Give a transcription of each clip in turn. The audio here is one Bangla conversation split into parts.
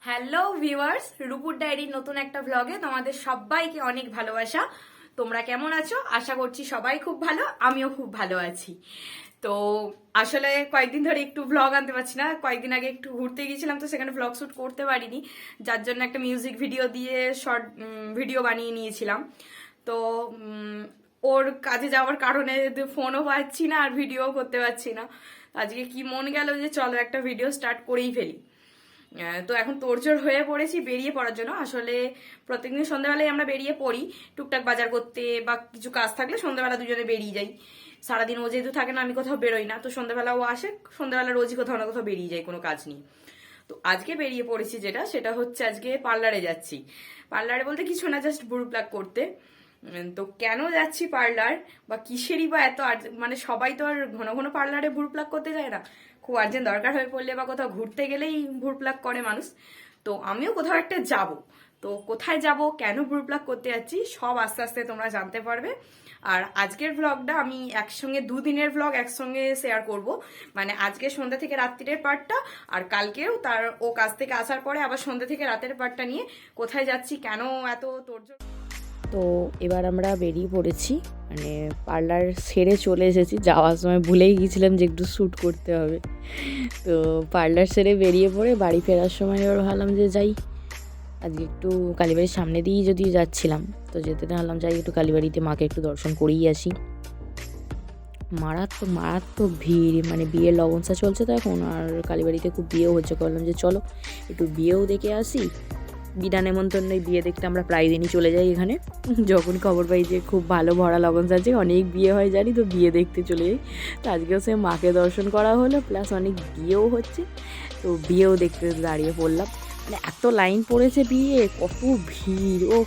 হ্যালো ভিউয়ার্স, রূপুর ডায়েরির নতুন একটা ব্লগে তোমাদের সবাইকে অনেক ভালোবাসা। তোমরা কেমন আছো? আশা করছি সবাই খুব ভালো, আমিও খুব ভালো আছি। তো আসলে কয়েকদিন ধরে একটু ব্লগ আনতে পারছি না। কয়েকদিন আগে একটু ঘুরতে গিয়েছিলাম, তো সেখানে ব্লগ শুট করতে পারিনি, যার জন্য একটা মিউজিক ভিডিও দিয়ে শর্ট ভিডিও বানিয়ে নিয়েছিলাম। তো ওর কাজে যাওয়ার কারণে ফোনও পাচ্ছি না আর ভিডিও করতে পারছি না। আজকে কি মন গেল যে চলো একটা ভিডিও স্টার্ট করেই ফেলি। তো এখন তোড়জোড় হয়ে পড়েছি বেরিয়ে পড়ার জন্য। আসলে প্রত্যেকদিন সন্ধ্যাবেলায় আমরা বেরিয়ে পড়ি টুকটাক বাজার করতে, বা কিছু কাজ থাকলে সন্ধ্যাবেলা দুজনে বেরিয়ে যাই। সারাদিন ও যেহেতু থাকে না, আমি কোথাও বেরোই না, তো সন্ধ্যাবেলা ও আসে, সন্ধ্যাবেলা রোজই কোথাও না কোথাও বেরিয়ে যায় কোনো কাজ নিয়ে। তো আজকে বেরিয়ে পড়েছি, সেটা হচ্ছে আজকে পার্লারে যাচ্ছি। পার্লারে বলতে কিছু না, জাস্ট ভ্রু প্লাক করতে। তো কেন যাচ্ছি পার্লার, বা কিসেরই বা এত মানে সবাই তো আর ঘন ঘন পার্লারে ভ্রু প্লাক করতে যায় না। খুব আর্জেন্ট দরকার হয়ে পড়লে বা কোথাও ঘুরতে গেলেই ভ্রু প্লাক করে মানুষ। তো আমিও কোথাও একটা যাব। তো কোথায় যাব, কেন ভ্রু প্লাক করতে যাচ্ছি, সব আস্তে আস্তে তোমরা জানতে পারবে। আর আজকের ব্লগটা আমি একসঙ্গে দুদিনের ব্লগ একসঙ্গে শেয়ার করব। মানে আজকে সন্ধ্যা থেকে রাত্রির পার্টটা, আর কালকেও ও কাজ থেকে আসার পরে আবার সন্ধ্যা থেকে রাতের পার্টটা নিয়ে কোথায় যাচ্ছি, কেন এত তোড়জোড়। তো এবার আমরা বেরিয়ে পড়েছি, মানে পার্লার সেরে চলে এসেছি। যাওয়ার সময় ভুলেই গিয়েছিলাম যে একটু শ্যুট করতে হবে। তো পার্লার সেরে বেরিয়ে পড়ে বাড়ি ফেরার সময় এবার ভাবলাম যে যাই, আজকে একটু কালীবাড়ির সামনে দিয়েই যদিও যাচ্ছিলাম, তো যেতে ভাবলাম যাই একটু কালীবাড়িতে মাকে একটু দর্শন করেই আসি। মারাত্মক মারাত্মক ভিড়, মানে বিয়ের লগনসা চলছে তো এখন, আর কালীবাড়িতে খুব বিয়েও হচ্ছে। বললাম যে চলো একটু বিয়েও দেখে আসি। বিনা নেমন্তন্নই বিয়ে দেখতে আমরা প্রায় দিনই চলে যাই এখানে। যখন খবর পাই যে খুব ভালো ভরা লগন আছে, অনেক বিয়ে হয় জানি, তো বিয়ে দেখতে চলে যাই। তো আজকেও সে মাকে দর্শন করা হলো, প্লাস অনেক বিয়েও হচ্ছে, তো বিয়েও দেখতে দাঁড়িয়ে পড়লাম। মানে এত লাইন পড়েছে, বিয়ে কত ভিড়! ও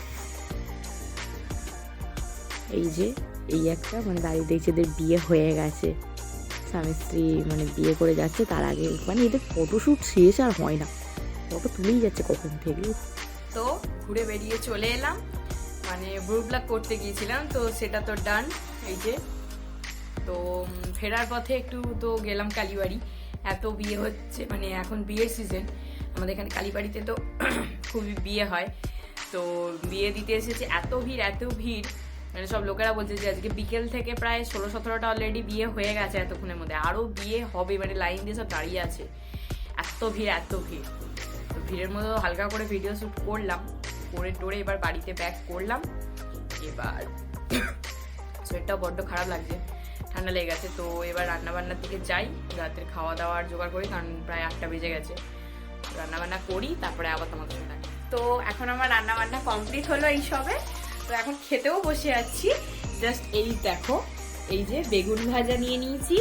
এই যে এই একটা মানে দাঁড়িয়ে দেখছে এদের বিয়ে হয়ে গেছে, স্বামী স্ত্রী মানে বিয়ে করে যাচ্ছে, তার আগে মানে এদের ফটোশ্যুট শেষ আর হয় না, ফটো তুলেই যাচ্ছে কখন থেকে। তো ঘুরে বেরিয়ে চলে এলাম, মানে ভ্রু প্লাক করতে গিয়েছিলাম, তো সেটা তো ডান। এই যে তো ফেরার পথে একটু তো গেলাম কালীবাড়ি। এত বিয়ে হচ্ছে, মানে এখন বিয়ের সিজন আমাদের এখানে কালীবাড়িতে, তো খুবই বিয়ে হয়। তো বিয়ে দিতে এসেছে, এত ভিড় এত ভিড়, মানে সব লোকেরা বলছে যে আজকে বিকেল থেকে প্রায় 16-17টা অলরেডি বিয়ে হয়ে গেছে এতক্ষণের মধ্যে, আরও বিয়ে হবে, মানে লাইন দিয়ে সব দাঁড়িয়ে আছে। এত ভিড় এত ভিড়। তো ভিড়ের মধ্যে হালকা করে ভিডিও শ্যুট করলাম, করে টোরে এবার বাড়িতে ব্যাক করলাম। এবার শরীরটাও বড্ড খারাপ লাগছে, ঠান্ডা লেগে গেছে। তো এবার রান্নাবান্নার দিকে যাই, রাতের খাওয়া দাওয়ার জোগাড় করি, কারণ প্রায় 8টা বেজে গেছে। রান্নাবান্না করি, তারপরে আবার তোমার সঙ্গে। তো এখন আমার রান্নাবান্না কমপ্লিট হলো এই সবে। তো এখন খেতেও বসে যাচ্ছি। জাস্ট এই দেখো, এই যে বেগুন ভাজা নিয়ে নিয়েছি,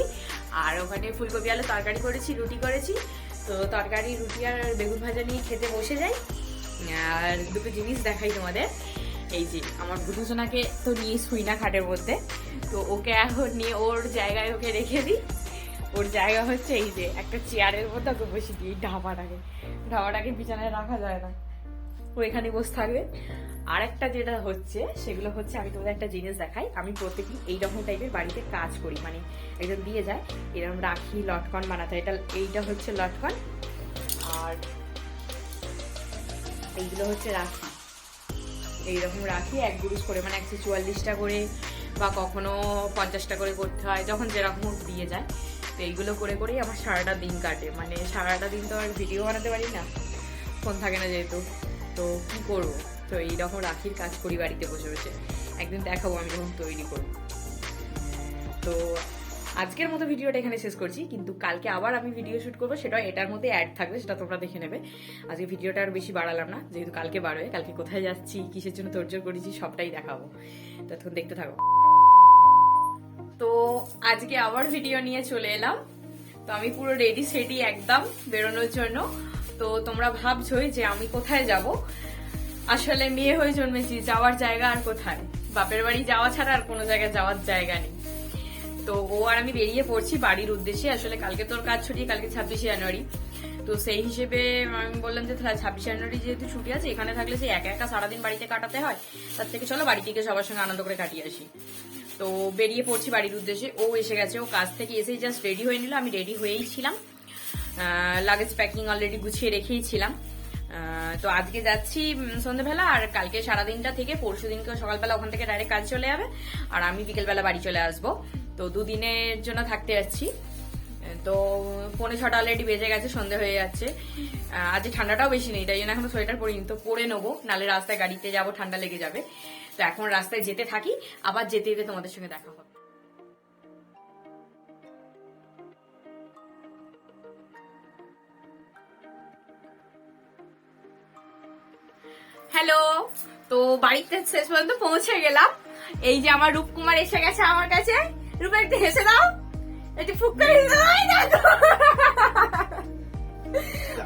আর ওখানে ফুলকপি আলু তরকারি করেছি, রুটি করেছি। তো তরকারি, রুটি আর বেগুন ভাজা নিয়ে খেতে বসে যাই। আর দুটো জিনিস দেখাই তোমাদের। এই যে আমার বুধুসোনাকে তো নিয়ে শুই না খাটের মধ্যে, তো ওকে এখন নিয়ে ওর জায়গায় ওকে রেখে দিই। ওর জায়গা হচ্ছে এই যে একটা চেয়ারের মধ্যে ওকে বসে দিই, ঢাবাটাকে বিছানায় রাখা যায় না, ও এখানে বসে থাকবে। আর একটা যেটা হচ্ছে, সেগুলো হচ্ছে আমি তোমাদের একটা জিনিস দেখাই। আমি প্রত্যেকদিন এইরকম টাইপের বাড়িতে কাজ করি, মানে একজন দিয়ে যায় এরকম রাখি, লটকন বানাতে হয়। এইটা হচ্ছে লটকন, আর এইগুলো হচ্ছে রাখি। এইরকম রাখি এক গুরুজ করে, মানে 144টা করে, বা কখনো 50টা করে করতে হয়, যখন যেরকম দিয়ে যায়। তো এইগুলো করে করেই আমার সারাটা দিন কাটে। মানে সারাটা দিন তো আর ভিডিও বানাতে পারি না, ফোন থাকে না যেহেতু, তো কি করব। তো এইরকম রাখির কাজ করি বাড়িতে বসে বসে। একদিন দেখাবো আমি যখন তৈরি করব। তো আজকের মতো ভিডিওটা এখানে শেষ করছি, কিন্তু কালকে আবার আমি ভিডিও শুট করবো, সেটা এটার মধ্যে অ্যাড থাকবে, সেটা তোমরা দেখে নেবে। আজকে ভিডিওটা আর বেশি বাড়ালাম না, যেহেতু কালকে বাড়বে। কালকে কোথায় যাচ্ছি, কিসের জন্য তোড়জোড় করেছি, সবটাই দেখাবো। তখন দেখতে থাকো। তো আজকে আবার ভিডিও নিয়ে চলে এলাম। তো আমি পুরো রেডি সেডি একদম বেরোনোর জন্য। তো তোমরা ভাবছোই যে আমি কোথায় যাব। আসলে মেয়ে হয়ে জন্মেছি, যাওয়ার জায়গা আর কোথায়, বাপের বাড়ি যাওয়া ছাড়া আর কোনো জায়গায় যাওয়ার জায়গা নেই। তো ও আর আমি বেরিয়ে পড়ছি বাড়ির উদ্দেশ্যে। আসলে কালকে তোর কাজ ছুটি, কালকে 26শে জানুয়ারি। তো সেই হিসেবে আমি বললাম যে 26শে জানুয়ারি যেহেতু ছুটি আছে, এখানে থাকলে সেই একা একা সারাদিন বাড়িতে কাটাতে হয়, তার থেকে চলো বাড়ি থেকে সবার সঙ্গে আনন্দ করে কাটিয়ে আসি। তো বেরিয়ে পড়ছি বাড়ির উদ্দেশ্যে। ও এসে গেছে, ও কাজ থেকে এসেই জাস্ট রেডি হয়ে নিল। আমি রেডি হয়েই ছিলাম, লাগেজ প্যাকিং অলরেডি গুছিয়ে রেখেই ছিলাম। তো আজকে যাচ্ছি সন্ধ্যেবেলা, আর কালকে সারাদিনটা থেকে পরশু দিনকে সকালবেলা ওখান থেকে ডাইরেক্ট কাজ চলে যাবে, আর আমি বিকেলবেলা বাড়ি চলে আসবো। তো দুদিনের জন্য থাকতে যাচ্ছি। তো 5:45 অলরেডি বেজে গেছে, সন্ধে হয়ে যাচ্ছে। আজকে ঠান্ডাটাও বেশি নেই, তাই জন্য এখনো সোয়েটার পরিনি, তো পরে নেবো, নাহলে রাস্তায় গাড়িতে যাবো ঠান্ডা লেগে যাবে। তো এখন রাস্তায় যেতে থাকি, আবার যেতে যেতে তোমাদের সঙ্গে দেখা হবে। হ্যালো, তো বাড়িতে শেষ পর্যন্ত পৌঁছে গেলাম। এই যে আমার রূপকুমার এসে গেছে আমার কাছে। রূপা একটু হেসে দাও, একটু ফুক করে হেসে দাও। এই দেখো।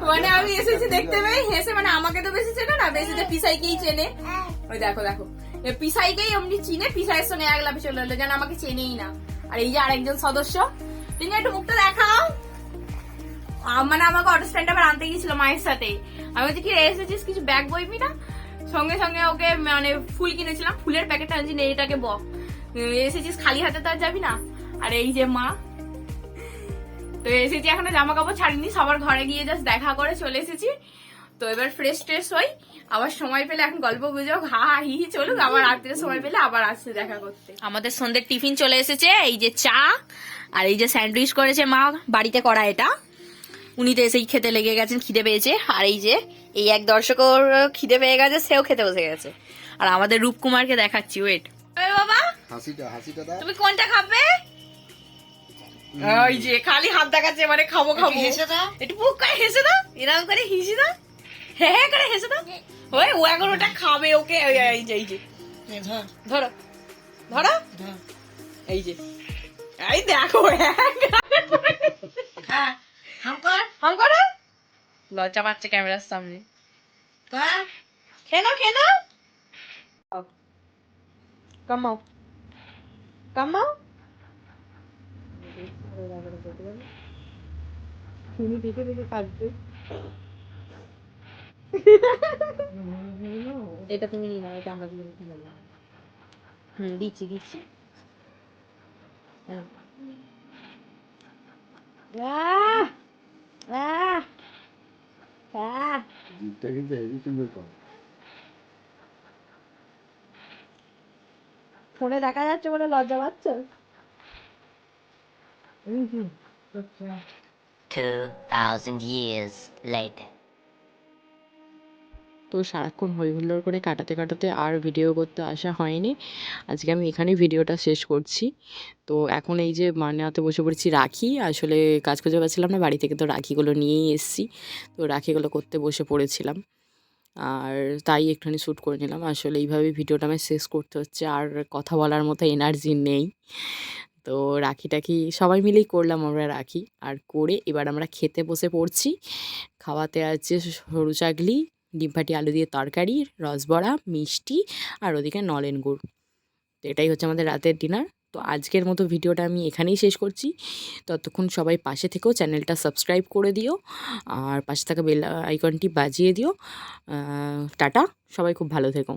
মানে আমি এসেছি দেখতে পেয়ে হেসে, মানে আমাকে তো বেশি চেনে না, বেশি যে পিসাইকেই চেনে। ওই দেখো দেখো, পিসাইকেই এমনি চিনে, পিসাইয়ের সঙ্গে এক লাফে চলে এলো, যেন আমাকে চেনেই না। আর এই যে আরেকজন সদস্য, তুমি একটু মুখটা দেখাও। মানে আমাকে অটো স্ট্যান্ড আবার আনতে গিয়েছিল মায়ের সাথে। আমি বলছি কি এসেছিস, কিছু ব্যাগ বইবি না? সঙ্গে সঙ্গে ওকে মানে ফুল কিনেছিলাম, ফুলের প্যাকেটটা আনছি, এটাকে এসেছিস খালি হাতে তো আর যাবি না। আর এই যে মা, তো এসেছি, এখনো জামা কাপড় ছাড়িনি, সবার ঘরে গিয়ে জাস্ট দেখা করে চলে এসেছি। তো এবার ফ্রেশ ট্রেশ হই, আবার সময় পেলে এখন গল্প গুজব হা হা হি হি চলুক, আবার রাত্রে সময় পেলে আবার আসছে দেখা করতে। আমাদের সন্ধ্যের টিফিন চলে এসেছে, এই যে চা আর এই যে স্যান্ডউইচ করেছে মা বাড়িতে করা, এটা উনি তো এসেই খেতে লেগে গেছেন, খিদে পেয়েছে। আর এই যে এই এক দর্শকর খিদে পেয়ে গেছে, সেও খেতে বসে গেছে। আর আমাদের রূপকুমারকে দেখাচ্ছি, ওয়েট বাবা, হাসিটা দাও, তুমি কোনটা খাবে? ওই যে খালি হাত দেখাচ্ছে, মানে খাবো খাবো। একটু বুক করে হেসে দাও, এরকম করে হিসি দাও, হ্যাঁ করে হেসে দাও। ওই ও এখন ওটা খাবে, ওকে এই যে ধরো ধরো, এই যে এই দেখো, হাম করো, লজ্জা পাচ্ছে ক্যামেরার সামনে। খেয়ে নাও, কামাও কামাও। এটা তুমি নিয়ে নাও, এটা আমরা দিচ্ছি ফোনে দেখা যাচ্ছে বলে লজ্জা পাচ্ছ? 2,000 years later. তো সারাক্ষণ হইহুল্লোড় করে কাটাতে কাটাতে আর ভিডিও করতে আসা হয়নি। আজকে আমি এখানেই ভিডিওটা শেষ করছি। তো এখন এই যে হাতে বসে পড়েছি রাখি, আসলে কাজ খুঁজে পাচ্ছিলাম না বাড়ি থেকে, তো রাখিগুলো নিয়েই এসেছি। তো রাখিগুলো করতে বসে পড়েছিলাম, আর তাই একটুখানি শ্যুট করে নিলাম। আসলে এইভাবেই ভিডিওটা আমি শেষ করতে হচ্ছে, আর কথা বলার মতো এনার্জি নেই। তো রাখিটাকি সবাই মিলেই করলাম আমরা রাখি, আর করে এবার আমরা খেতে বসে পড়ছি। খাওয়াতে আছে সরু চাগলি, ডিম ভাটি আলু দিয়ে তরকারি, রসবড়া, মিষ্টি, আর ওদিকে নলেন গুড়। তো এটাই হচ্ছে আমাদের রাতের ডিনার। তো আজকের মতো ভিডিওটা আমি এখানেই শেষ করছি। ততক্ষণ সবাই পাশে থেকেও চ্যানেলটা সাবস্ক্রাইব করে দিও, আর পাশে থাকা বেল আইকনটি বাজিয়ে দিও। টাটা, সবাই খুব ভালো থেকো।